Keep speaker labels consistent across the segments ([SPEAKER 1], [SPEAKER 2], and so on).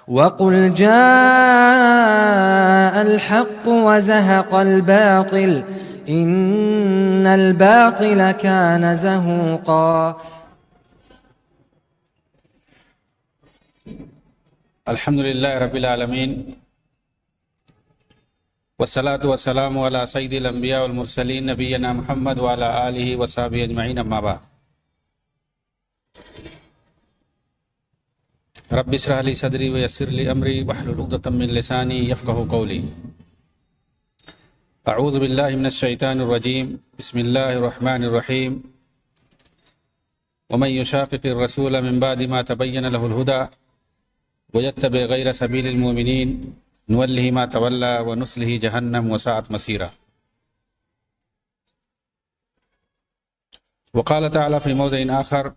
[SPEAKER 1] وقل جاء الحق وزهق الباطل إن الباطل كان زهوقا.
[SPEAKER 2] الحمد للہ رب العالمین والصلاة والسلام علی سید الانبیاء والمرسلین نبینا محمد وعلی آلہ وصحبہ اجمعین، اما بعد. رب اشرح لی صدری ویسر لی امری واحلل عقدۃ من لسانی یفقهوا قولی. اعوذ باللہ من الشیطان الرجیم، بسم اللہ الرحمن الرحیم. ومن یشاقق الرسول من بعد ما تبین له الهدى ويتبع غير سبيل المؤمنين نوله ما تولى ونصله جهنم وساءت مصيرا. وقال تعالى في موضع آخر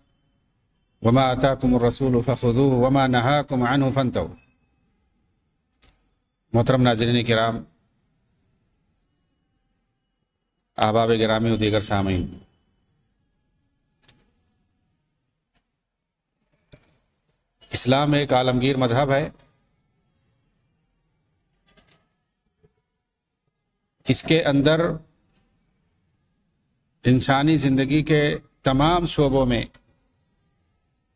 [SPEAKER 2] وما آتاكم الرسول فخذوه وما نهاكم عنه فانتهوا. محترم ناظرین کرام، احباب گرامی و دیگر سامعین، اسلام ایک عالمگیر مذہب ہے. اس کے اندر انسانی زندگی کے تمام شعبوں میں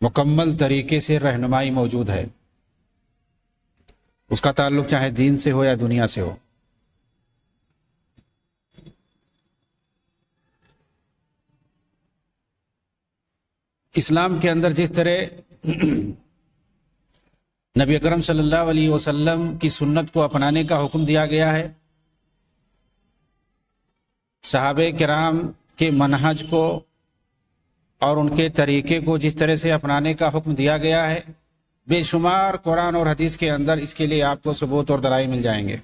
[SPEAKER 2] مکمل طریقے سے رہنمائی موجود ہے. اس کا تعلق چاہے دین سے ہو یا دنیا سے ہو. اسلام کے اندر جس طرح نبی اکرم صلی اللہ علیہ وسلم کی سنت کو اپنانے کا حکم دیا گیا ہے، صحابہ کرام کے منہج کو اور ان کے طریقے کو جس طرح سے اپنانے کا حکم دیا گیا ہے، بے شمار قرآن اور حدیث کے اندر اس کے لیے آپ کو ثبوت اور دلائل مل جائیں گے.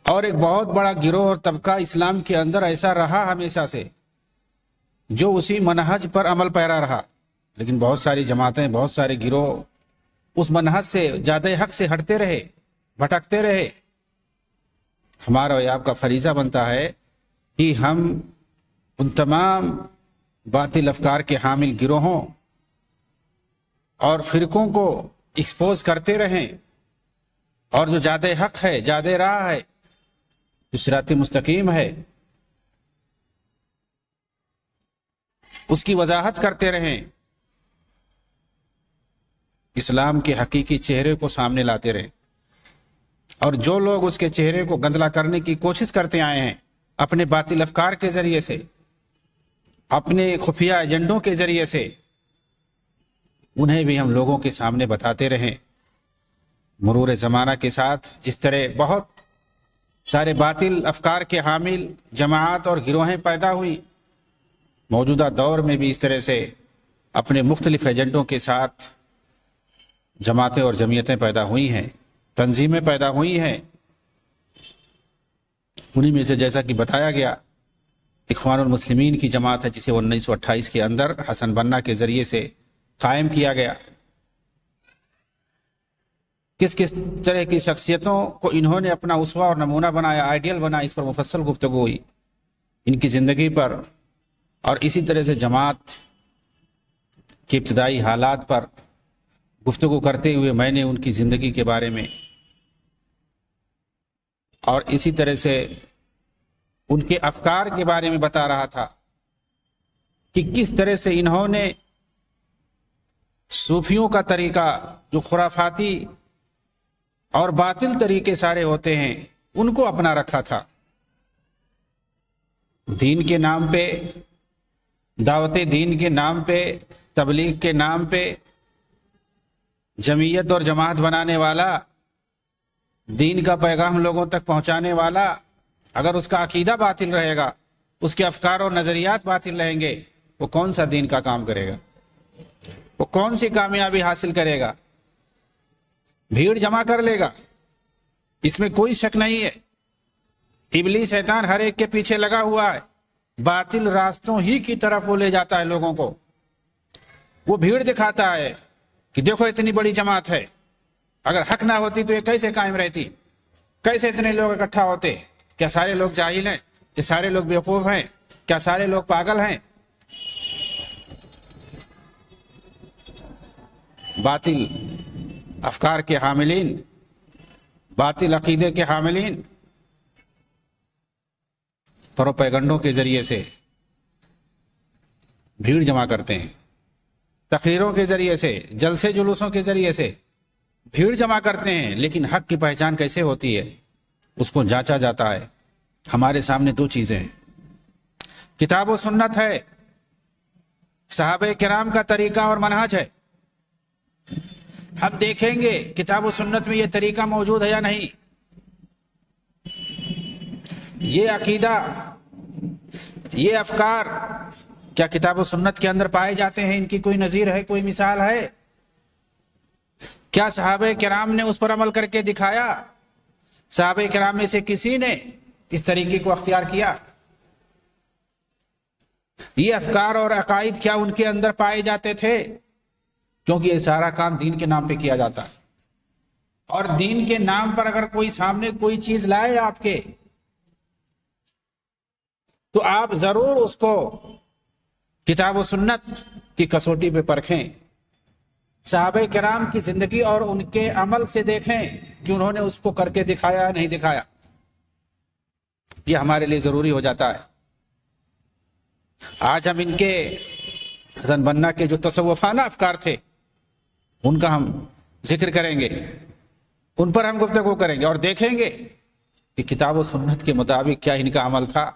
[SPEAKER 2] اور ایک بہت بڑا گروہ اور طبقہ اسلام کے اندر ایسا رہا ہمیشہ سے جو اسی منہج پر عمل پیرا رہا، لیکن بہت ساری جماعتیں، بہت سارے گروہ اس منہج سے زیادہ حق سے ہٹتے رہے، بھٹکتے رہے. ہمارا اور آپ کا فریضہ بنتا ہے کہ ہم ان تمام باطل افکار کے حامل گروہوں اور فرقوں کو ایکسپوز کرتے رہیں، اور جو زیادہ حق ہے، زیادہ راہ ہے، جو صراط مستقیم ہے، اس کی وضاحت کرتے رہیں، اسلام کے حقیقی چہرے کو سامنے لاتے رہیں. اور جو لوگ اس کے چہرے کو گندلا کرنے کی کوشش کرتے آئے ہیں اپنے باطل افکار کے ذریعے سے، اپنے خفیہ ایجنڈوں کے ذریعے سے، انہیں بھی ہم لوگوں کے سامنے بتاتے رہیں. مرور زمانہ کے ساتھ جس طرح بہت سارے باطل افکار کے حامل جماعت اور گروہیں پیدا ہوئی، موجودہ دور میں بھی اس طرح سے اپنے مختلف ایجنڈوں کے ساتھ جماعتیں اور جمعیتیں پیدا ہوئی ہیں، تنظیمیں پیدا ہوئی ہیں. انہی میں سے جیسا کہ بتایا گیا، اخوان المسلمین کی جماعت ہے جسے 1928 کے اندر حسن بنا کے ذریعے سے قائم کیا گیا. کس کس طرح کی شخصیتوں کو انہوں نے اپنا اسوہ اور نمونہ بنایا، آئیڈیل بنایا، اس پر مفصل گفتگو ہوئی، ان کی زندگی پر. اور اسی طرح سے جماعت کے ابتدائی حالات پر گفتگو کرتے ہوئے میں نے ان کی زندگی کے بارے میں اور اسی طرح سے ان کے افکار کے بارے میں بتا رہا تھا کہ کس طرح سے انہوں نے صوفیوں کا طریقہ، جو خرافاتی اور باطل طریقے سارے ہوتے ہیں، ان کو اپنا رکھا تھا. دین کے نام پہ، دعوت دین کے نام پہ، تبلیغ کے نام پہ جمعیت اور جماعت بنانے والا، دین کا پیغام لوگوں تک پہنچانے والا، اگر اس کا عقیدہ باطل رہے گا، اس کے افکار اور نظریات باطل رہیں گے، وہ کون سا دین کا کام کرے گا؟ وہ کون سی کامیابی حاصل کرے گا؟ بھیڑ جمع کر لے گا، اس میں کوئی شک نہیں ہے. ابلیس شیطان ہر ایک کے پیچھے لگا ہوا ہے، باطل راستوں ہی کی طرف وہ لے جاتا ہے لوگوں کو. وہ بھیڑ دکھاتا ہے کہ دیکھو اتنی بڑی جماعت ہے، اگر حق نہ ہوتی تو یہ کیسے قائم رہتی؟ کیسے اتنے لوگ اکٹھا ہوتے؟ کیا سارے لوگ جاہل ہیں؟ کیا سارے لوگ بیوقوف ہیں؟ کیا سارے لوگ پاگل ہیں؟ باطل افکار کے حاملین، باطل عقیدے کے حاملین پروپیگنڈوں کے ذریعے سے بھیڑ جمع کرتے ہیں، تقریروں کے ذریعے سے، جلسے جلوسوں کے ذریعے سے بھیڑ جمع کرتے ہیں، لیکن حق کی پہچان کیسے ہوتی ہے اس کو جانچا جاتا ہے۔ ہمارے سامنے دو چیزیں ہیں، کتاب و سنت ہے، صحابہ کرام کا طریقہ اور منہج ہے۔ ہم دیکھیں گے کتاب و سنت میں یہ طریقہ موجود ہے یا نہیں، یہ عقیدہ، یہ افکار کیا کتاب و سنت کے اندر پائے جاتے ہیں، ان کی کوئی نظیر ہے، کوئی مثال ہے؟ کیا صحابہ کرام نے اس پر عمل کر کے دکھایا؟ صحابہ کرام میں سے کسی نے اس طریقے کو اختیار کیا؟ یہ افکار اور عقائد کیا ان کے اندر پائے جاتے تھے؟ کیونکہ یہ سارا کام دین کے نام پہ کیا جاتا ہے، اور دین کے نام پر اگر کوئی سامنے کوئی چیز لائے آپ کے، تو آپ ضرور اس کو کتاب و سنت کی کسوٹی پہ پرکھیں، صحابہ کرام کی زندگی اور ان کے عمل سے دیکھیں کہ انہوں نے اس کو کر کے دکھایا نہیں دکھایا۔ یہ ہمارے لیے ضروری ہو جاتا ہے۔ آج ہم ان کے حسن بننا کے جو تصوفانہ افکار تھے ان کا ہم ذکر کریں گے، ان پر ہم گفتگو کریں گے اور دیکھیں گے کہ کتاب و سنت کے مطابق کیا ان کا عمل تھا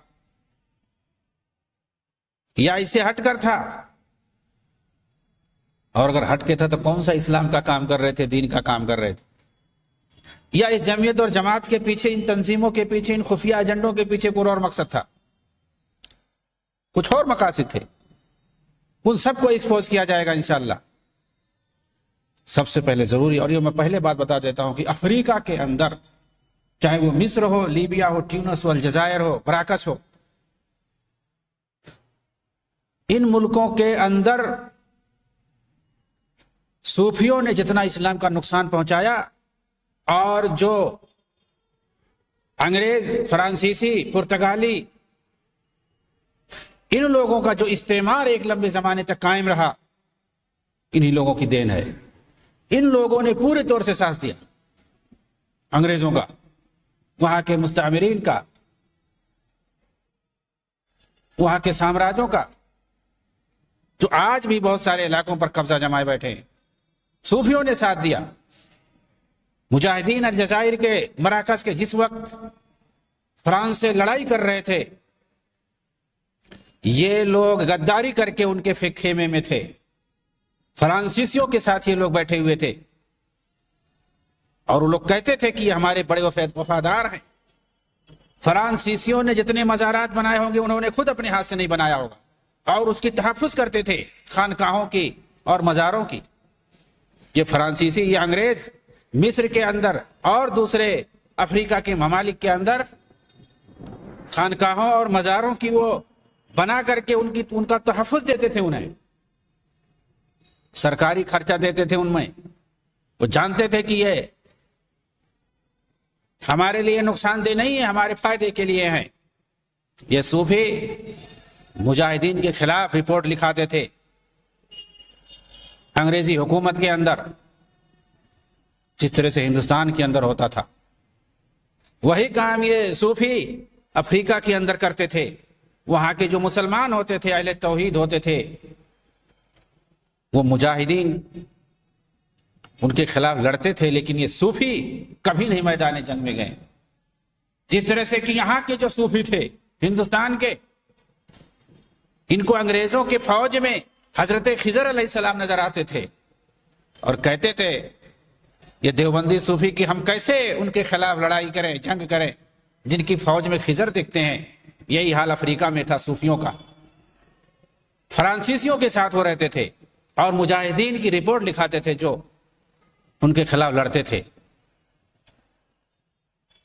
[SPEAKER 2] یا اس سے ہٹ کر تھا، اور اگر ہٹ کے تھا تو کون سا اسلام کا کام کر رہے تھے، دین کا کام کر رہے تھے، یا اس جمعیت اور جماعت کے پیچھے، ان تنظیموں کے پیچھے، ان خفیہ ایجنڈوں کے پیچھے کوئی اور مقصد تھا، کچھ اور مقاصد تھے۔ ان سب کو ایکسپوز کیا جائے گا انشاءاللہ۔ سب سے پہلے ضروری، اور یہ میں پہلے بات بتا دیتا ہوں، کہ افریقہ کے اندر چاہے وہ مصر ہو، لیبیا ہو، ٹیونس ہو، الجزائر ہو، براکس ہو، ان ملکوں کے اندر صوفیوں نے جتنا اسلام کا نقصان پہنچایا، اور جو انگریز، فرانسیسی، پرتگالی، ان لوگوں کا جو استعمار ایک لمبے زمانے تک قائم رہا، انہی لوگوں کی دین ہے۔ ان لوگوں نے پورے طور سے ساتھ دیا انگریزوں کا، وہاں کے مستعمرین کا، وہاں کے سامراجوں کا، جو آج بھی بہت سارے علاقوں پر قبضہ جمائے بیٹھے ہیں۔ صوفیوں نے ساتھ دیا۔ مجاہدین الجزائر کے، مراکز کے، جس وقت فرانس سے لڑائی کر رہے تھے، یہ لوگ غداری کر کے ان کے خیمے میں تھے، فرانسیسیوں کے ساتھ یہ لوگ بیٹھے ہوئے تھے، اور وہ لوگ کہتے تھے کہ یہ ہمارے بڑے وفادار ہیں۔ فرانسیسیوں نے جتنے مزارات بنائے ہوں گے انہوں نے خود اپنے ہاتھ سے نہیں بنایا ہوگا، اور اس کی تحفظ کرتے تھے، خانقاہوں کی اور مزاروں کی۔ یہ فرانسیسی، یہ انگریز مصر کے اندر اور دوسرے افریقہ کے ممالک کے اندر خانقاہوں اور مزاروں کی وہ بنا کر کے ان کا تحفظ دیتے تھے، انہیں سرکاری خرچہ دیتے تھے ان میں۔ وہ جانتے تھے کہ یہ ہمارے لیے نقصان دہ نہیں ہے، ہمارے فائدے کے لیے ہیں۔ یہ صوفی مجاہدین کے خلاف رپورٹ لکھاتے تھے انگریزی حکومت کے اندر، جس طرح سے ہندوستان کے اندر ہوتا تھا، وہی کام یہ صوفی افریقہ کے اندر کرتے تھے۔ وہاں کے جو مسلمان ہوتے تھے، اہل توحید ہوتے تھے، وہ مجاہدین ان کے خلاف لڑتے تھے، لیکن یہ صوفی کبھی نہیں میدان جنگ میں گئے۔ جس طرح سے کہ یہاں کے جو صوفی تھے ہندوستان کے، ان کو انگریزوں کے فوج میں حضرت خضر علیہ السلام نظر آتے تھے، اور کہتے تھے یہ دیوبندی صوفی کہ ہم کیسے ان کے خلاف لڑائی کریں، جنگ کریں، جن کی فوج میں خضر دکھتے ہیں۔ یہی حال افریقہ میں تھا صوفیوں کا۔ فرانسیسیوں کے ساتھ وہ رہتے تھے اور مجاہدین کی رپورٹ لکھاتے تھے جو ان کے خلاف لڑتے تھے۔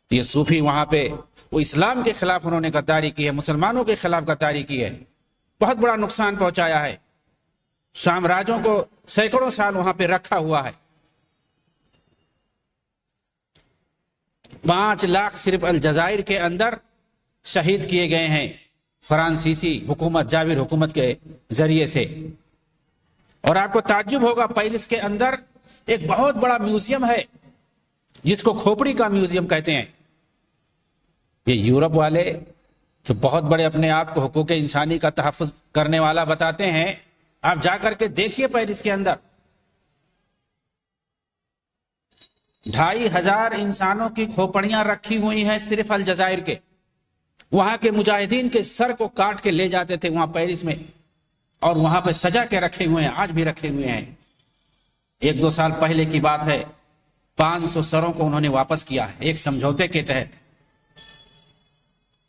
[SPEAKER 2] یہ صوفی وہاں پہ وہ اسلام کے خلاف انہوں نے غداری کی ہے، مسلمانوں کے خلاف غداری کی ہے، بہت بڑا نقصان پہنچایا ہے، سامراجوں کو سینکڑوں سال وہاں پہ رکھا ہوا ہے۔ 5 لاکھ صرف الجزائر کے اندر شہید کیے گئے ہیں فرانسیسی حکومت، جابر حکومت کے ذریعے سے۔ اور آپ کو تعجب ہوگا، پیرس کے اندر ایک بہت بڑا میوزیم ہے جس کو کھوپڑی کا میوزیم کہتے ہیں. یہ یورپ والے جو بہت بڑے اپنے آپ کو حقوق انسانی کا تحفظ کرنے والا بتاتے ہیں، آپ جا کر کے دیکھیے پیرس کے اندر 2500 انسانوں کی کھوپڑیاں رکھی ہوئی ہیں صرف الجزائر کے. وہاں کے مجاہدین کے سر کو کاٹ کے لے جاتے تھے وہاں پیرس میں، اور وہاں پہ سجا کے رکھے ہوئے ہیں، آج بھی رکھے ہوئے ہیں. 1-2 سال پہلے کی بات ہے، 500 سروں کو انہوں نے واپس کیا ہے ایک سمجھوتے کے تحت.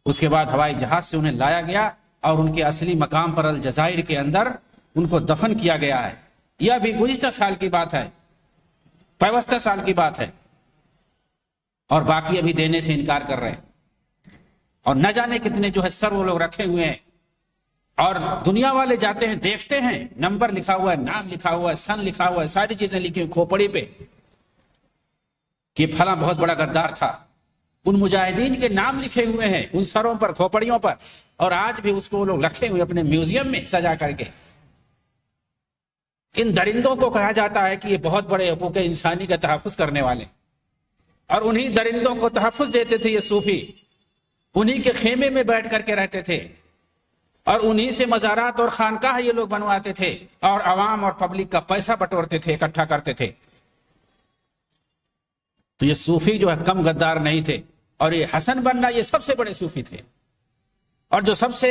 [SPEAKER 2] اس کے بعد ہوائی جہاز سے انہیں لایا گیا اور ان کے اصلی مقام پر الجزائر کے اندر ان کو دفن کیا گیا ہے. یہ بھی گزشتہ سال کی بات ہے، پیوستہ سال کی بات ہے، اور باقی ابھی دینے سے انکار کر رہے ہیں. اور نہ جانے کتنے جو ہے سر وہ لوگ رکھے ہوئے ہیں، اور دنیا والے جاتے ہیں دیکھتے ہیں، نمبر لکھا ہوا ہے، نام لکھا ہوا ہے، سن لکھا ہوا ہے، ساری چیزیں لکھی ہوئی کھوپڑی پہ کہ پھلاں بہت بڑا غدار تھا. ان مجاہدین کے نام لکھے ہوئے ہیں ان سروں پر، کھوپڑیوں پر، اور آج بھی اس کو وہ لوگ رکھے ہوئے اپنے میوزیم میں سجا کر کے. ان درندوں کو کہا جاتا ہے کہ یہ بہت بڑے حقوق انسانی کا تحفظ کرنے والے، اور انہی درندوں کو تحفظ دیتے تھے یہ صوفی. انہی کے خیمے میں بیٹھ کر کے رہتے تھے، اور انہی سے مزارات اور خانقاہ یہ لوگ بنواتے تھے، اور عوام اور پبلک کا پیسہ بٹورتے تھے، اکٹھا کرتے تھے. تو یہ صوفی جو ہے کم غدار نہیں تھے. اور یہ حسن بننا یہ سب سے بڑے صوفی تھے، اور جو سب سے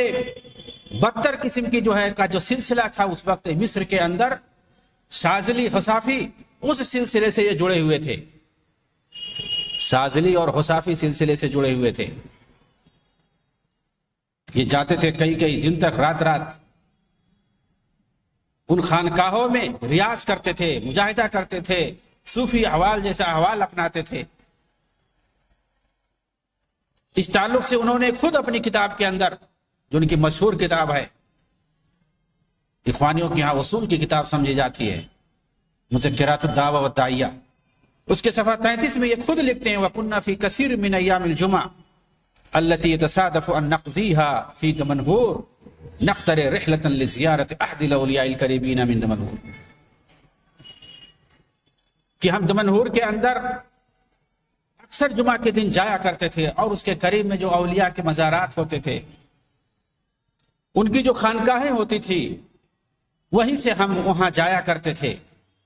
[SPEAKER 2] بدتر قسم کی جو ہے کا جو سلسلہ تھا اس وقت مصر کے اندر، شاذلی حصافی، اس سلسلے سے یہ جڑے ہوئے تھے. شاذلی اور حصافی سلسلے سے جڑے ہوئے تھے. یہ جاتے تھے کئی دن تک، رات رات ان خانقاہوں میں ریاض کرتے تھے، مجاہدہ کرتے تھے، صوفی احوال جیسا احوال اپناتے تھے. اس تعلق سے انہوں نے خود اپنی کتاب کے اندر، جو ان کی مشہور کتاب ہے، اخوانیوں کے یہاں اصول کی کتاب سمجھی جاتی ہے، مذکرات الدعوہ والداعیہ، اس کے صفحہ 33 میں یہ خود لکھتے ہیں: وَكُنَّا فِي كَثِيرٍ مِّنْ أَيَّامِ الْجُمَعِ الَّتِي يَتَصَادَفُ أَن نَّقْضِيهَا فِي دَمَنْهُورٍ نَقْتَرِئُ رِحْلَةً لِزِيَارَةِ أَحَدِ الْأَوْلِيَاءِ الْقَرِيبِينَ مِن دَمَنْهُورٍ، کہ ہم دمنہور کے اندر اکثر جمعہ کے دن جایا کرتے تھے، اور اس کے قریب میں جو اولیاء کے مزارات ہوتے تھے، ان کی جو خانقاہیں ہوتی تھی، وہیں سے ہم وہاں جایا کرتے تھے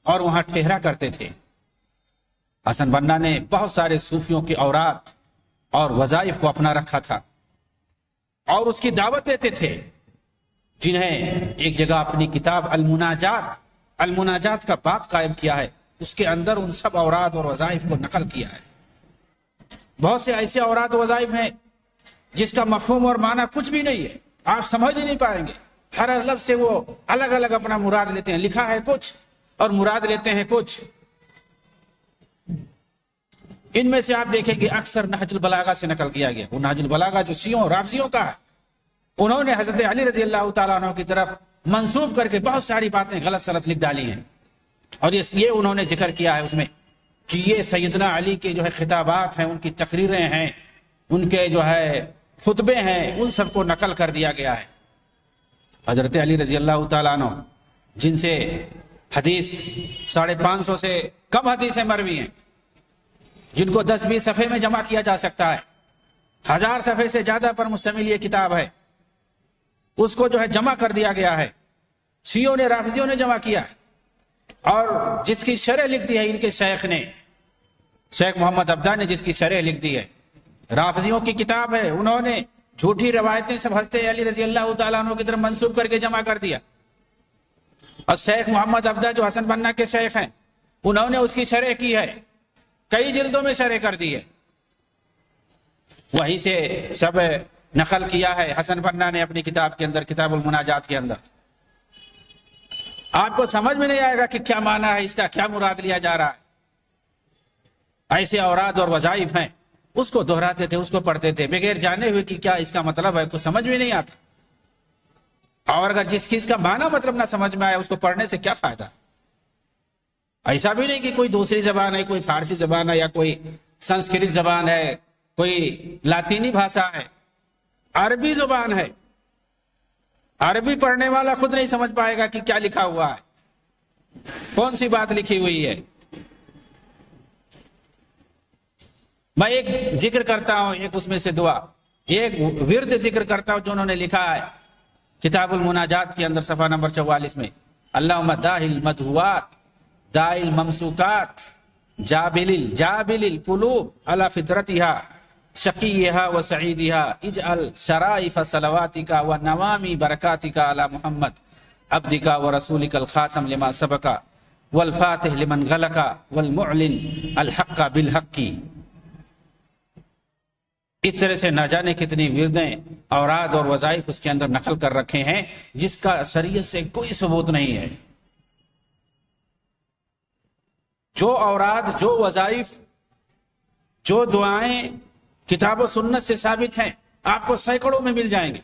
[SPEAKER 2] اور وہاں ٹھہرا کرتے تھے. حسن بنا نے بہت سارے صوفیوں کی اوراد اور وظائف کو اپنا رکھا تھا، اور اس کی دعوت دیتے تھے، جنہیں ایک جگہ اپنی کتاب المناجات کا باب قائم کیا ہے، اس کے اندر ان سب اوراد اور وظائف کو نقل کیا ہے. بہت سے ایسے اوراد و وظائف ہیں جس کا مفہوم اور معنی کچھ بھی نہیں ہے، آپ سمجھ نہیں پائیں گے. ہر لفظ سے وہ الگ الگ اپنا مراد لیتے ہیں، لکھا ہے کچھ اور مراد لیتے ہیں کچھ. ان میں سے آپ دیکھیں گے اکثر نہج البلاغہ سے نقل کیا گیا. وہ نہج البلاغہ جو شیعوں رافضیوں کا ہے، انہوں نے حضرت علی رضی اللہ تعالیٰ عنہ کی طرف منسوب کر کے بہت ساری باتیں غلط سلط لکھ ڈالی ہیں، اور یہ انہوں نے ذکر کیا ہے اس میں کہ یہ سیدنا علی کے جو ہے خطابات ہیں، ان کی تقریریں ہیں، ان کے جو ہے خطبے ہیں، ان سب کو نقل کر دیا گیا ہے. حضرت علی رضی اللہ تعالیٰ عنہ، جن سے حدیث 550 سے کم حدیثیں مروی ہیں، جن کو 10-20 صفحے میں جمع کیا جا سکتا ہے، 1000 صفحے سے زیادہ پر مشتمل یہ کتاب ہے، اس کو جو ہے جمع کر دیا گیا ہے. شیعوں نے، رافضیوں نے جمع کیا ہے، اور جس کی شرح لکھ دی ہے ان کے شیخ نے، شیخ محمد عبدہ نے جس کی شرح لکھ دی ہے. رافضیوں کی کتاب ہے، انہوں نے جھوٹی روایتیں سب حضرت علی رضی اللہ تعالیٰ عنہ کی طرف منسوب کر کے جمع کر دیا. اور شیخ محمد عبدہ جو حسن بنا کے شیخ ہیں، انہوں نے اس کی شرح کی ہے، کئی جلدوں میں شرح کر دی ہے. وہیں سے سب نقل کیا ہے حسن بنا نے اپنی کتاب کے اندر، کتاب المناجات کے اندر. آپ کو سمجھ میں نہیں آئے گا کہ کیا معنی ہے اس کا، کیا مراد لیا جا رہا ہے. ایسے اوراد اور وظائف ہیں، اس کو دہراتے تھے، اس کو پڑھتے تھے بغیر جانے ہوئے کہ کیا اس کا مطلب ہے، کچھ سمجھ میں نہیں آتا. اور اگر جس چیز کا معنی مطلب نہ سمجھ میں آئے، اس کو پڑھنے سے کیا فائدہ. ایسا بھی نہیں کہ کوئی دوسری زبان ہے، کوئی فارسی زبان ہے، یا کوئی سنسکرت زبان ہے، کوئی لاطینی بھاشا ہے، عربی زبان ہے. عربی پڑھنے والا خود نہیں سمجھ پائے گا کہ کیا لکھا ہوا ہے، کون سی بات لکھی ہوئی ہے. میں ایک ذکر کرتا ہوں، ایک اس میں سے دعا، ایک ورد ذکر کرتا ہوں جو انہوں نے لکھا ہے کتاب المناجات کے اندر صفحہ نمبر 44 میں، اللہم داہی المدہوات دائی الممسوکات جابل القلوب علی فطرتها شقیها و سعیدها اجعل شرائف صلواتک و نوامی برکاتک علی محمد عبدک و رسولک الخاتم لما سبق والفاتح لمن غلق والمعلن الحق بالحق۔ اس طرح سے نہ جانے کتنی وردیں، اوراد اور وظائف اس کے اندر نقل کر رکھے ہیں جس کا شریعت سے کوئی ثبوت نہیں ہے۔ جو اوراد، جو وظائف، جو دعائیں کتاب و سنت سے ثابت ہیں آپ کو سینکڑوں میں مل جائیں گے،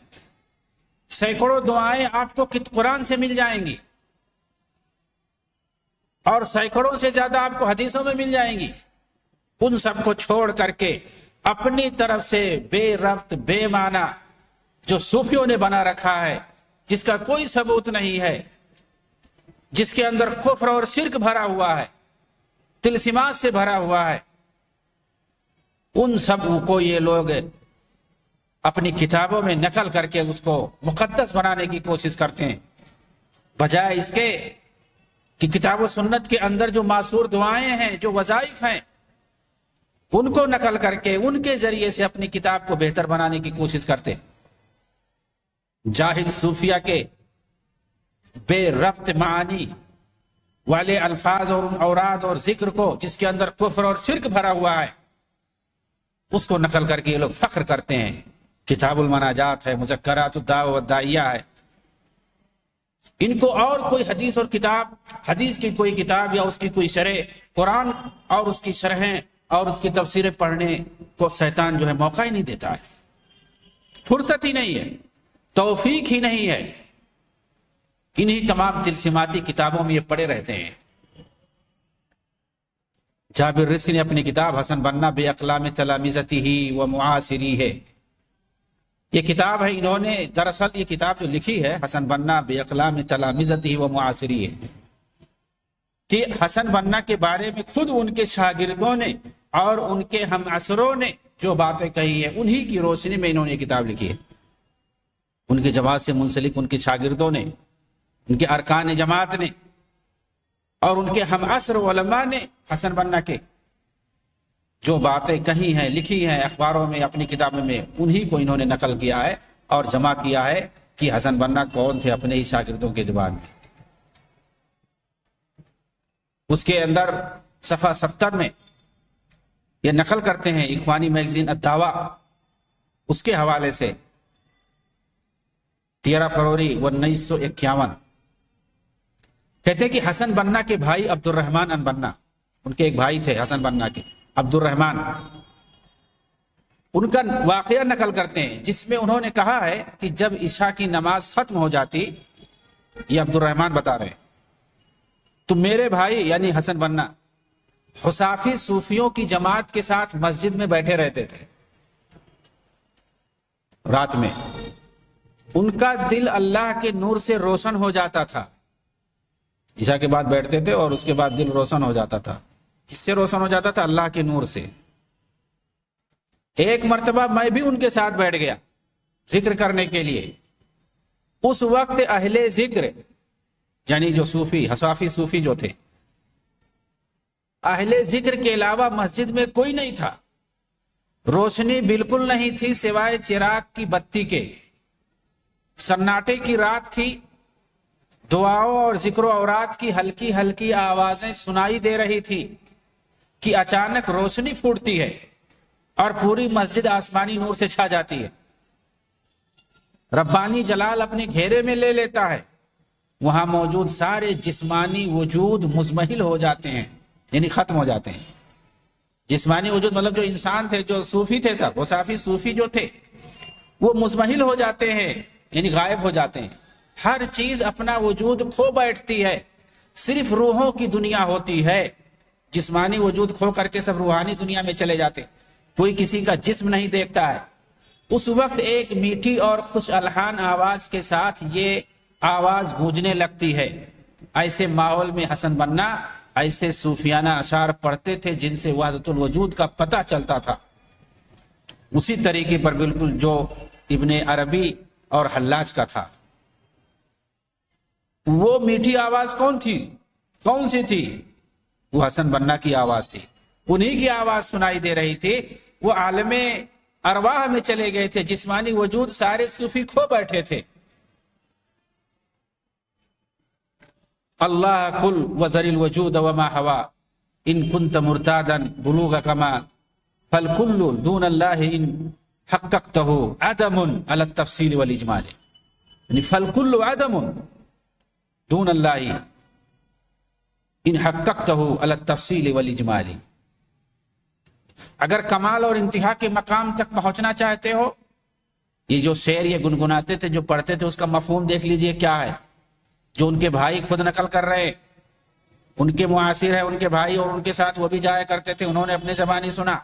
[SPEAKER 2] سینکڑوں دعائیں آپ کو قرآن سے مل جائیں گی، اور سینکڑوں سے زیادہ آپ کو حدیثوں میں مل جائیں گی۔ ان سب کو چھوڑ کر کے اپنی طرف سے بے ربط بے معنی جو صوفیوں نے بنا رکھا ہے، جس کا کوئی ثبوت نہیں ہے، جس کے اندر کفر اور شرک بھرا ہوا ہے، تلسمات سے بھرا ہوا ہے، ان سب کو یہ لوگ اپنی کتابوں میں نقل کر کے اس کو مقدس بنانے کی کوشش کرتے ہیں، بجائے اس کے کہ کتاب و سنت کے اندر جو معصور دعائیں ہیں، جو وظائف ہیں، ان کو نقل کر کے ان کے ذریعے سے اپنی کتاب کو بہتر بنانے کی کوشش کرتے۔ جاہل صوفیہ کے بے ربط معانی والے الفاظ اور اوراد اور ذکر کو، جس کے اندر کفر اور شرک بھرا ہوا ہے، اس کو نقل کر کے یہ لوگ فخر کرتے ہیں۔ کتاب المناجات ہے، مذکرات الداع والداعیہ ہے، ان کو اور کوئی حدیث اور کتاب، حدیث کی کوئی کتاب یا اس کی کوئی شرح، قرآن اور اس کی شرحیں اور اس کی تفسیریں پڑھنے کو شیطان جو ہے موقع ہی نہیں دیتا ہے، فرصت ہی نہیں ہے، توفیق ہی نہیں ہے۔ انہی تمام تلسماتی کتابوں میں یہ پڑے رہتے ہیں۔ جابر رزق نے اپنی کتاب حسن بننا بے اقلام تلامیذتی ہی و معاصری ہے، یہ کتاب ہے، انہوں نے دراصل یہ کتاب جو لکھی ہے حسن بننا بے اقلام تلامیذتی ہی و معاصری ہے، کہ حسن بننا کے بارے میں خود ان کے شاگردوں نے اور ان کے ہم عصروں نے جو باتیں کہی ہیں، انہی کی روشنی میں انہوں نے یہ کتاب لکھی ہے۔ ان کی جماعت سے منسلک ان کے شاگردوں نے، ان کے ارکان جماعت نے اور ان کے ہم عصر علماء نے حسن بننا کے جو باتیں کہی ہیں، لکھی ہیں اخباروں میں، اپنی کتابوں میں، انہی کو انہوں نے نقل کیا ہے اور جمع کیا ہے کہ حسن بننا کون تھے اپنے ہی شاگردوں کے زبان میں۔ اس کے اندر صفحہ 70 میں یہ نقل کرتے ہیں اخوانی میگزین الدعوہ، اس کے حوالے سے 13 فروری 1951 کہتے ہیں کہ حسن بننا کے بھائی عبد الرحمن ان بننا، ان کے ایک بھائی تھے حسن بننا کے عبد الرحمن، ان کا واقعہ نقل کرتے ہیں جس میں انہوں نے کہا ہے کہ جب عشاء کی نماز ختم ہو جاتی، یہ عبد الرحمن بتا رہے ہیں، تو میرے بھائی یعنی حسن بننا حصافی صوفیوں کی جماعت کے ساتھ مسجد میں بیٹھے رہتے تھے رات میں، ان کا دل اللہ کے نور سے روشن ہو جاتا تھا، عشاء کے بعد بیٹھتے تھے اور اس کے بعد دل روشن ہو جاتا تھا، کس سے روشن ہو جاتا تھا؟ اللہ کے نور سے۔ ایک مرتبہ میں بھی ان کے ساتھ بیٹھ گیا ذکر کرنے کے لیے، اس وقت اہل ذکر یعنی جو صوفی، حصافی صوفی جو تھے، اہل ذکر کے علاوہ مسجد میں کوئی نہیں تھا، روشنی بالکل نہیں تھی سوائے چراغ کی بتی کے، سناٹے کی رات تھی، دعاؤں اور ذکر و اوراد کی ہلکی ہلکی آوازیں سنائی دے رہی تھی کہ اچانک روشنی پھوٹتی ہے اور پوری مسجد آسمانی نور سے چھا جاتی ہے، ربانی جلال اپنے گھیرے میں لے لیتا ہے، وہاں موجود سارے جسمانی وجود مزمحل ہو جاتے ہیں، یعنی ختم ہو جاتے ہیں۔ جسمانی وجود مطلب جو انسان تھے، جو صوفی تھے، سب وہ صافی صوفی جو تھے وہ مزمحل ہو جاتے ہیں، یعنی غائب ہو جاتے ہیں، ہر چیز اپنا وجود کھو بیٹھتی ہے، صرف روحوں کی دنیا ہوتی ہے، جسمانی وجود کھو کر کے سب روحانی دنیا میں چلے جاتے، کوئی کسی کا جسم نہیں دیکھتا ہے۔ اس وقت ایک میٹھی اور خوش الحان آواز کے ساتھ یہ آواز گونجنے لگتی ہے، ایسے ماحول میں حسن بننا ایسے صوفیانہ اشعار پڑھتے تھے جن سے وحدت الوجود کا پتہ چلتا تھا، اسی طریقے پر بالکل جو ابن عربی اور حلاج کا تھا۔ وہ میٹھی آواز کون سی تھی؟ وہ حسن بنا کی آواز تھی، انہی کی آواز سنائی دے رہی تھی۔ وہ عالم ارواح میں چلے گئے تھے، جسمانی وجود سارے صوفی کھو بیٹھے تھے۔ اللہ کل وذر الوجود وما ہوا ان کنت مرتادا بلوغ کمال فالکل دون اللہ ان حققتہ عدم علی التفصیل والاجمال، یعنی فالکل عدم دون اللہ ان حققتہ علی التفصیل والاجمال۔ اگر کمال اور انتہا کے مقام تک پہنچنا چاہتے ہو، یہ جو شعر یہ گنگناتے تھے، جو پڑھتے تھے، اس کا مفہوم دیکھ لیجئے کیا ہے، جو ان کے بھائی خود نقل کر رہے، ان کے معاصر ہیں ان کے بھائی، اور ان کے ساتھ وہ بھی جایا کرتے تھے، انہوں نے اپنے زبانی سنا،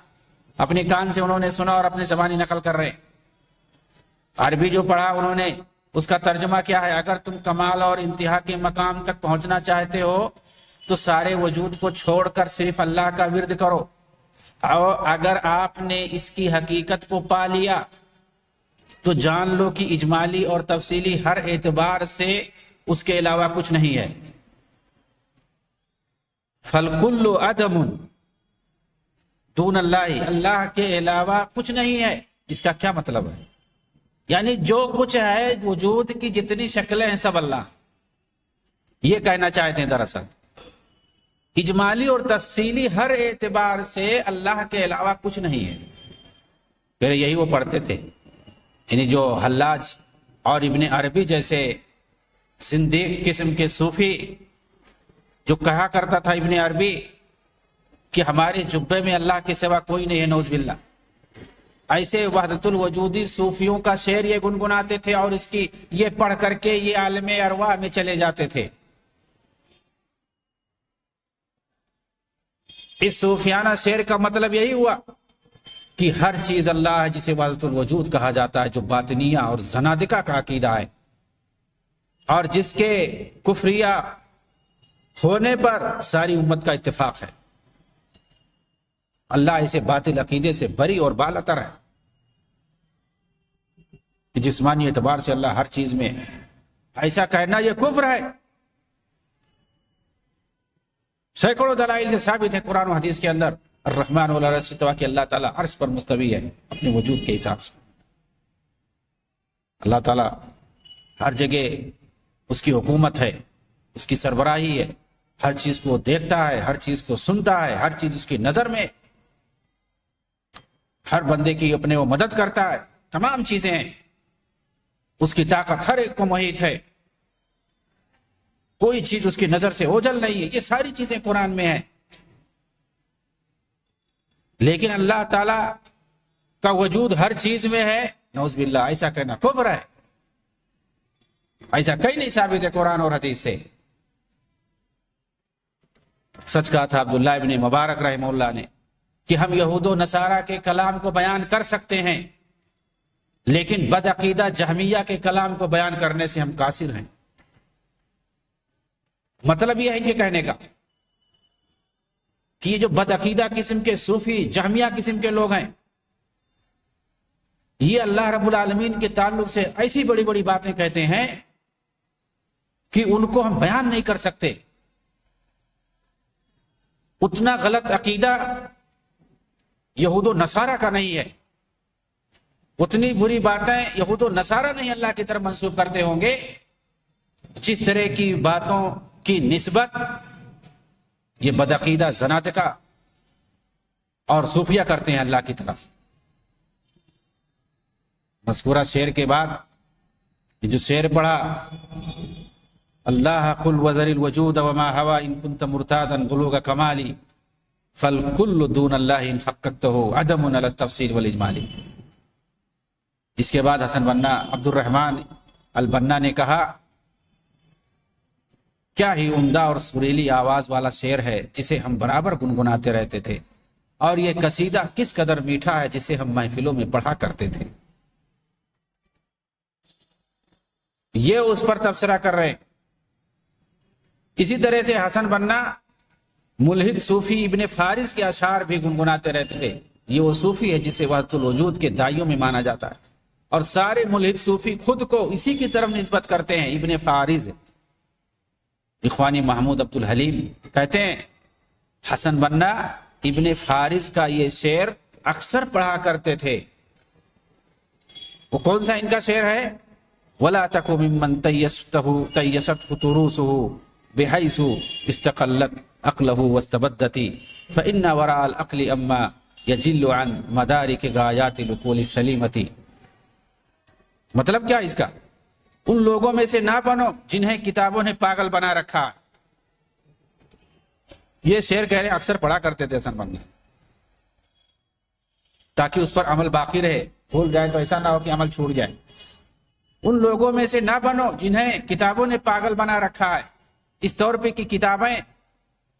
[SPEAKER 2] اپنے کان سے انہوں نے سنا اور اپنے زبانی نقل کر رہے۔ عربی جو پڑھا انہوں نے، اس کا ترجمہ کیا ہے، اگر تم کمال اور انتہا کے مقام تک پہنچنا چاہتے ہو تو سارے وجود کو چھوڑ کر صرف اللہ کا ورد کرو، اور اگر آپ نے اس کی حقیقت کو پا لیا تو جان لو کہ اجمالی اور تفصیلی ہر اعتبار سے اس کے علاوہ کچھ نہیں ہے۔ فالکل عدم دون اللہ، اللہ کے علاوہ کچھ نہیں ہے۔ اس کا کیا مطلب ہے؟ یعنی جو کچھ ہے وجود کی جتنی شکلیں ہیں سب اللہ، یہ کہنا چاہتے ہیں دراصل۔ اجمالی اور تفصیلی ہر اعتبار سے اللہ کے علاوہ کچھ نہیں ہے۔ پھر یہی وہ پڑھتے تھے، یعنی جو حلاج اور ابن عربی جیسے زندیق قسم کے صوفی، جو کہا کرتا تھا ابن عربی کہ ہمارے جبے میں اللہ کے سوا کوئی نہیں ہے، نعوذ باللہ، ایسے وحدت الوجودی صوفیوں کا شعر یہ گنگناتے تھے، اور اس کی یہ پڑھ کر کے یہ عالم ارواح میں چلے جاتے تھے۔ اس صوفیانہ شعر کا مطلب یہی ہوا کہ ہر چیز اللہ ہے، جسے وحدت الوجود کہا جاتا ہے، جو باطنیہ اور زنادقہ کا عقیدہ ہے، اور جس کے کفریہ ہونے پر ساری امت کا اتفاق ہے۔ اللہ اسے باطل عقیدے سے بری اور بالاتر ہے کہ جسمانی اعتبار سے اللہ ہر چیز میں، ایسا کہنا یہ کفر ہے۔ سینکڑوں دلائل سے ثابت ہے قرآن و حدیث کے اندر، الرحمن علی العرش استویٰ، کہ اللہ تعالیٰ عرش پر مستوی ہے اپنے وجود کے حساب سے۔ اللہ تعالیٰ ہر جگہ اس کی حکومت ہے، اس کی سربراہی ہے، ہر چیز کو دیکھتا ہے، ہر چیز کو سنتا ہے، ہر چیز اس کی نظر میں، ہر بندے کی اپنے وہ مدد کرتا ہے، تمام چیزیں ہیں، اس کی طاقت ہر ایک کو محیط ہے، کوئی چیز اس کی نظر سے اوجھل نہیں ہے۔ یہ ساری چیزیں قرآن میں ہیں، لیکن اللہ تعالی کا وجود ہر چیز میں ہے، نعوذ باللہ، ایسا کہنا کفر ہے۔ ایسا کہیں نہیں ثابت ہے قرآن اور حدیث سے۔ سچ کہا تھا عبداللہ ابن مبارک رحمہ اللہ نے کہ ہم یہود و نصارہ کے کلام کو بیان کر سکتے ہیں، لیکن بدعقیدہ جہمیہ کے کلام کو بیان کرنے سے ہم قاصر ہیں۔ مطلب یہ ہے ان کے کہنے کا کہ یہ جو بدعقیدہ قسم کے صوفی جہمیہ قسم کے لوگ ہیں، یہ اللہ رب العالمین کے تعلق سے ایسی بڑی بڑی باتیں کہتے ہیں کہ ان کو ہم بیان نہیں کر سکتے۔ اتنا غلط عقیدہ یہود و نصارہ کا نہیں ہے، اتنی بری باتیں یہود و نصارہ نہیں اللہ کی طرف منسوب کرتے ہوں گے، جس طرح کی باتوں کی نسبت یہ بدعقیدہ زنادقہ اور صوفیہ کرتے ہیں اللہ کی طرف۔ مذکورہ شعر کے بعد یہ جو شعر پڑھا، اللہ قل وذر الوجود وما ہوا ان کنت مرتادا بلوغ کمالی فالکل دون اللہ ان حققتہ عدم علی التفصیل والاجمال۔ اس کے بعد حسن بنا عبد الرحمن البنا نے کہا، کیا ہی عمدہ اور سریلی آواز والا شعر ہے جسے ہم برابر گنگناتے رہتے تھے، اور یہ قصیدہ کس قدر میٹھا ہے جسے ہم محفلوں میں پڑھا کرتے تھے۔ یہ اس پر تبصرہ کر رہے ہیں۔ اسی طرح سے حسن بنا ملحد صوفی ابن فارس کے اشعار بھی گنگناتے رہتے تھے. یہ وہ صوفی ہے جسے وحدت الوجود کے دائیوں میں مانا جاتا ہے, اور سارے ملحد صوفی خود کو اسی کی طرف نسبت کرتے ہیں, ابن فارس. اخوانی محمود عبد الحلیم کہتے ہیں حسن بنا ابن فارس کا یہ شعر اکثر پڑھا کرتے تھے. وہ کون سا ان کا شعر ہے؟ وَلَا تَكُ مِمَّن تَيَّسَتْهُ تُرُوسُهُ بِحَيْثُ اسْتَقَلَّتْ عَقْلَهُ وَاسْتَبَدَّتِ فَإِنَّ وَرَاءَ الْعَقْلِ أَمَّا يَجِلُّ عَنْ مَدَارِكِ غَايَاتِ الْعُقُولِ السَّلِيمَةِ. مطلب کیا اس کا؟ ان لوگوں میں سے نہ بنو جنہیں کتابوں نے پاگل بنا رکھا. یہ شعر کہہ رہے اکثر پڑھا کرتے تھے حسن بنا, تاکہ اس پر عمل باقی رہے. بھول جائے تو ایسا نہ ہو کہ عمل چھوٹ جائے. ان لوگوں میں سے نہ بنو جنہیں کتابوں نے پاگل بنا رکھا ہے, اس طور پہ کہ کتابیں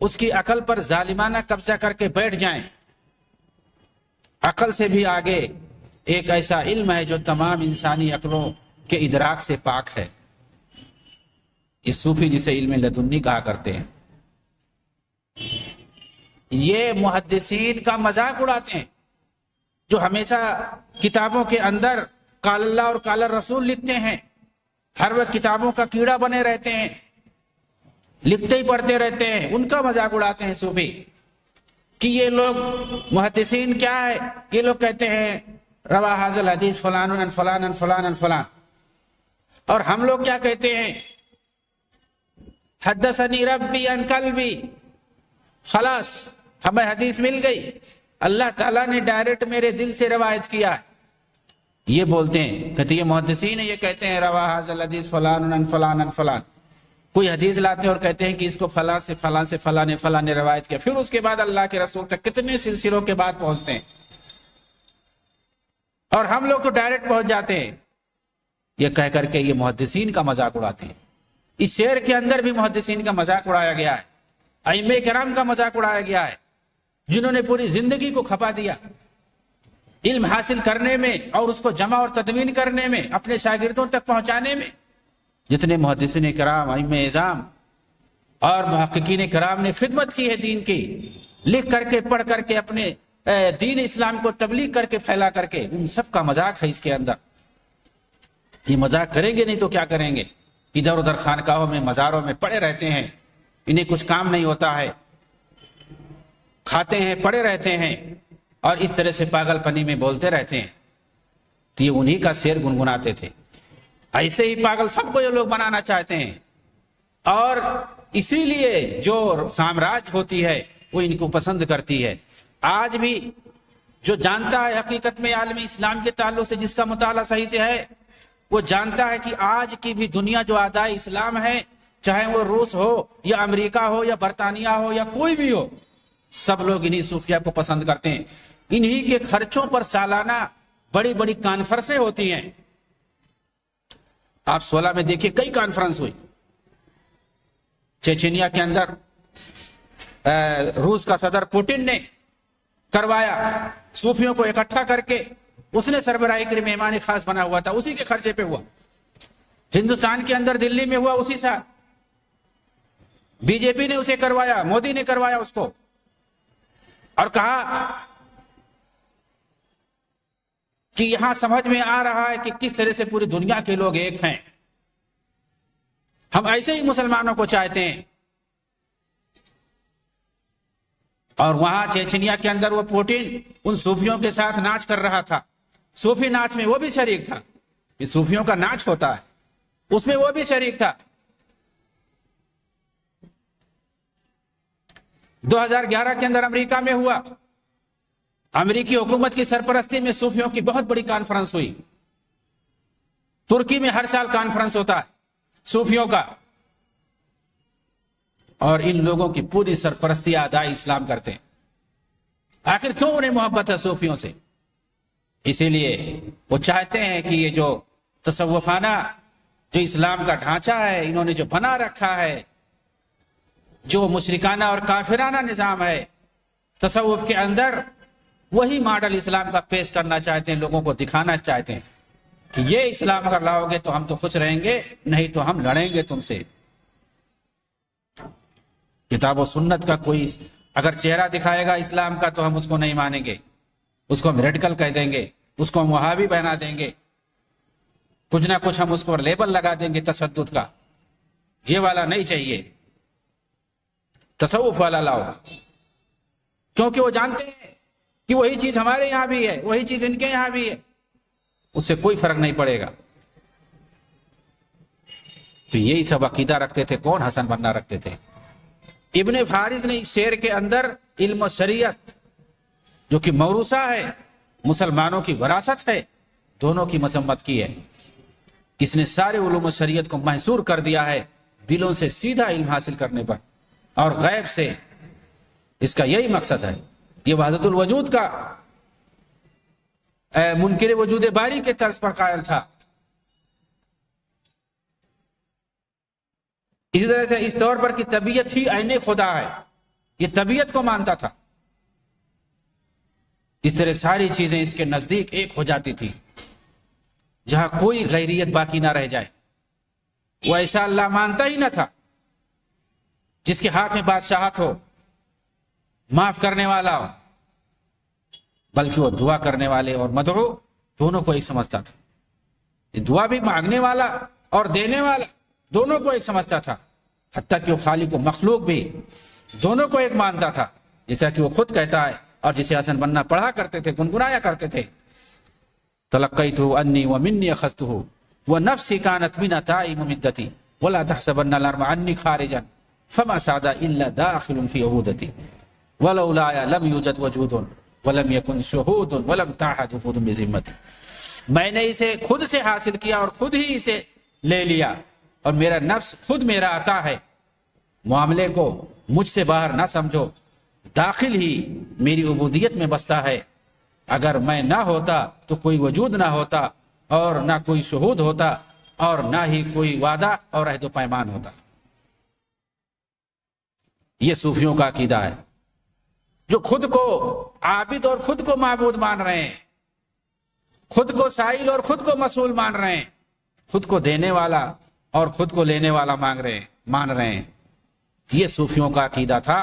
[SPEAKER 2] اس کی عقل پر ظالمانہ قبضہ کر کے بیٹھ جائیں. عقل سے بھی آگے ایک ایسا علم ہے جو تمام انسانی عقلوں کے ادراک سے پاک ہے. یہ صوفی جسے علم لدنی کہا کرتے ہیں, یہ محدثین کا مذاق اڑاتے ہیں جو ہمیشہ کتابوں کے اندر قال اللہ اور قال الرسول لکھتے ہیں. ہر وقت کتابوں کا کیڑا بنے رہتے ہیں, لکھتے ہی پڑھتے رہتے ہیں. ان کا مذاق اڑاتے ہیں صوفی کہ یہ لوگ محدثین کیا ہے, یہ لوگ کہتے ہیں روا حاضر الحدیث فلان ان فلان ان فلان ان فلان, اور ہم لوگ کیا کہتے ہیں حدثنی ربی ان قلبی, خلاص ہمیں حدیث مل گئی, اللہ تعالیٰ نے ڈائریکٹ میرے دل سے روایت کیا. یہ بولتے ہیں, کہتے یہ محدثین ہیں, یہ کہتے ہیں روا حاضر الحدیث فلان ان فلان ان فلان. کوئی حدیث لاتے ہیں اور کہتے ہیں کہ اس کو فلاں سے فلاں سے فلاں نے فلاں نے روایت کیا, پھر اس کے بعد اللہ کے رسول تک کتنے سلسلوں کے بعد پہنچتے ہیں, اور ہم لوگ تو ڈائریکٹ پہنچ جاتے ہیں. یہ کہہ کر کے یہ محدثین کا مذاق اڑاتے ہیں. اس شعر کے اندر بھی محدثین کا مذاق اڑایا گیا ہے, ائمہ کرام کا مذاق اڑایا گیا ہے, جنہوں نے پوری زندگی کو کھپا دیا علم حاصل کرنے میں اور اس کو جمع اور تدوین کرنے میں, اپنے شاگردوں تک پہنچانے میں. جتنے محدثین کرام, ائمہ اعظام اور محققین کرام نے خدمت کی ہے دین کی, لکھ کر کے پڑھ کر کے اپنے دین اسلام کو تبلیغ کر کے پھیلا کر کے, ان سب کا مذاق ہے اس کے اندر. یہ مذاق کریں گے نہیں تو کیا کریں گے؟ ادھر ادھر خانقاہوں میں مزاروں میں پڑے رہتے ہیں, انہیں کچھ کام نہیں ہوتا ہے, کھاتے ہیں پڑے رہتے ہیں اور اس طرح سے پاگل پنی میں بولتے رہتے ہیں. تو یہ انہی کا شعر گنگناتے تھے. ایسے ہی پاگل سب کو یہ لوگ بنانا چاہتے ہیں, اور اسی لیے جو سامراج ہوتی ہے وہ ان کو پسند کرتی ہے. آج بھی جو جانتا ہے حقیقت میں عالم اسلام کے تعلق سے, جس کا مطالعہ صحیح سے ہے, وہ جانتا ہے کہ آج کی بھی دنیا جو اعدائے اسلام ہے, چاہے وہ روس ہو یا امریکہ ہو یا برطانیہ ہو یا کوئی بھی ہو, سب لوگ انہی صوفیہ کو پسند کرتے ہیں. انہی کے خرچوں پر سالانہ بڑی بڑی کانفرنسیں ہوتی ہیں. آپ 16 میں دیکھیں کئی کانفرنس ہوئی. چیچینیا کے اندر روس کا صدر پوٹن نے کروایا, صوفیوں کو اکٹھا کر کے اس نے سربراہی کے مہمان خاص بنا ہوا تھا, اسی کے خرچے پہ ہوا. ہندوستان کے اندر دلی میں ہوا اسی سال, بی جے پی نے اسے کروایا, مودی نے کروایا اس کو, اور کہا کہ یہاں سمجھ میں آ رہا ہے کہ کس طرح سے پوری دنیا کے لوگ ایک ہیں, ہم ایسے ہی مسلمانوں کو چاہتے ہیں. اور وہاں چیچنیا کے اندر وہ پوٹن ان صوفیوں کے ساتھ ناچ کر رہا تھا. صوفی ناچ میں وہ بھی شریک تھا. یہ صوفیوں کا ناچ ہوتا ہے, اس میں وہ بھی شریک تھا. 2011 کے اندر امریکہ میں ہوا, امریکی حکومت کی سرپرستی میں صوفیوں کی بہت بڑی کانفرنس ہوئی. ترکی میں ہر سال کانفرنس ہوتا ہے صوفیوں کا, اور ان لوگوں کی پوری سرپرستی اعدائے اسلام کرتے ہیں. آخر کیوں انہیں محبت ہے صوفیوں سے؟ اسی لیے وہ چاہتے ہیں کہ یہ جو تصوفانہ جو اسلام کا ڈھانچہ ہے انہوں نے جو بنا رکھا ہے, جو مشرکانہ اور کافرانہ نظام ہے تصوف کے اندر, وہی ماڈل اسلام کا پیش کرنا چاہتے ہیں, لوگوں کو دکھانا چاہتے ہیں کہ یہ اسلام اگر لاؤ گے تو ہم تو خوش رہیں گے, نہیں تو ہم لڑیں گے تم سے. کتاب و سنت کا کوئی اگر چہرہ دکھائے گا اسلام کا تو ہم اس کو نہیں مانیں گے، اس کو ہم ریڈیکل کہہ دیں گے، اس کو ہم وہابی بنا دیں گے، کچھ نہ کچھ ہم اس کو لیبل لگا دیں گے تشدد کا۔ یہ والا نہیں چاہیے، تصوف والا لاؤ، کیونکہ وہ جانتے ہیں کہ وہی چیز ہمارے یہاں بھی ہے، وہی چیز ان کے یہاں بھی ہے، اس سے کوئی فرق نہیں پڑے گا۔ تو یہی سب عقیدہ رکھتے تھے۔ کون؟ حسن بننا رکھتے تھے۔ ابن فارس نے اس شعر کے اندر علم و شریعت جو کہ موروثہ ہے، مسلمانوں کی وراثت ہے، دونوں کی مذمت کی ہے۔ اس نے سارے علوم و شریعت کو محصور کر دیا ہے دلوں سے سیدھا علم حاصل کرنے پر، اور غیب سے۔ اس کا یہی مقصد ہے۔ یہ وحدت الوجود کا منکر وجود باری کے طرز پر قائل تھا۔ اسی طرح سے اس طور پر کہ طبیعت ہی عین خدا ہے، یہ طبیعت کو مانتا تھا۔ اس طرح ساری چیزیں اس کے نزدیک ایک ہو جاتی تھی، جہاں کوئی غیریت باقی نہ رہ جائے۔ وہ ایسا اللہ مانتا ہی نہ تھا جس کے ہاتھ میں بادشاہت ہو، معاف کرنے والا ہو، بلکہ وہ دعا کرنے والے اور مدعو دونوں کو ایک سمجھتا تھا۔ یہ دعا بھی مانگنے والا اور دینے والا دونوں کو ایک سمجھتا تھا، حتیٰ کہ وہ خالق و مخلوق بھی دونوں کو ایک مانتا تھا، جیسا کہ وہ خود کہتا ہے اور جسے حسن بننا پڑھا کرتے تھے، گنگنایا کرتے تھے۔ تلقیتہ انی ومنی اخذتہ ونفسی کانت من تائم مدتی ولا تحسبن الارض عنی خارجا فما سعد الا داخل فی عبودتی ولولا لم یوجد وجود ولم یکن شہود ولم تعہد وجود بذمتی۔ میں نے اسے خود سے حاصل کیا اور خود ہی اسے لے لیا، اور میرا نفس خود میرا عطا ہے۔ معاملے کو مجھ سے باہر نہ سمجھو، داخل ہی میری عبودیت میں بستا ہے۔ اگر میں نہ ہوتا تو کوئی وجود نہ ہوتا، اور نہ کوئی شہود ہوتا، اور نہ ہی کوئی وعدہ اور عہد و پیمان ہوتا۔ یہ صوفیوں کا عقیدہ ہے، جو خود کو عابد اور خود کو معبود مان رہے ہیں، خود کو سائل اور خود کو مسئول مان رہے ہیں، خود کو دینے والا اور خود کو لینے والا مان رہے ہیں۔ یہ صوفیوں کا عقیدہ تھا۔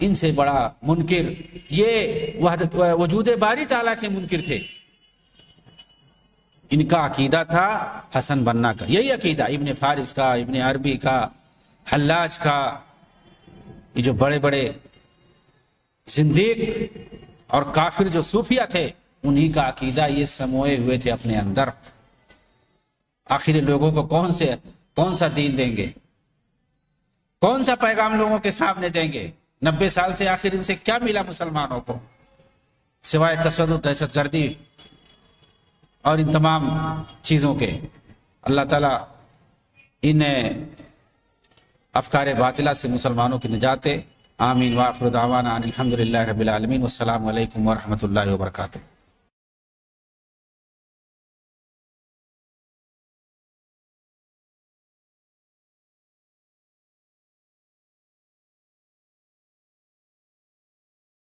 [SPEAKER 2] ان سے بڑا منکر یہ وجود باری تعالیٰ کے منکر تھے۔ ان کا عقیدہ تھا حسن بننا کا، یہی عقیدہ ابن فارس کا، ابن عربی کا، حلاج کا، یہ جو بڑے بڑے زندیق اور کافر جو صوفیہ تھے، انہی کا عقیدہ یہ سموئے ہوئے تھے اپنے اندر۔ آخر لوگوں کو کون سا دین دیں گے، کون سا پیغام لوگوں کے سامنے دیں گے؟ 90 سال سے آخر ان سے کیا ملا مسلمانوں کو سوائے تشدد، دہشت گردی اور ان تمام چیزوں کے؟ اللہ تعالیٰ ان افکار باطلہ سے مسلمانوں کی نجات دے۔ آمین۔ وآخر دعوانا ان الحمدللہ رب العالمین، والسلام علیکم ورحمۃ اللہ وبرکاتہ۔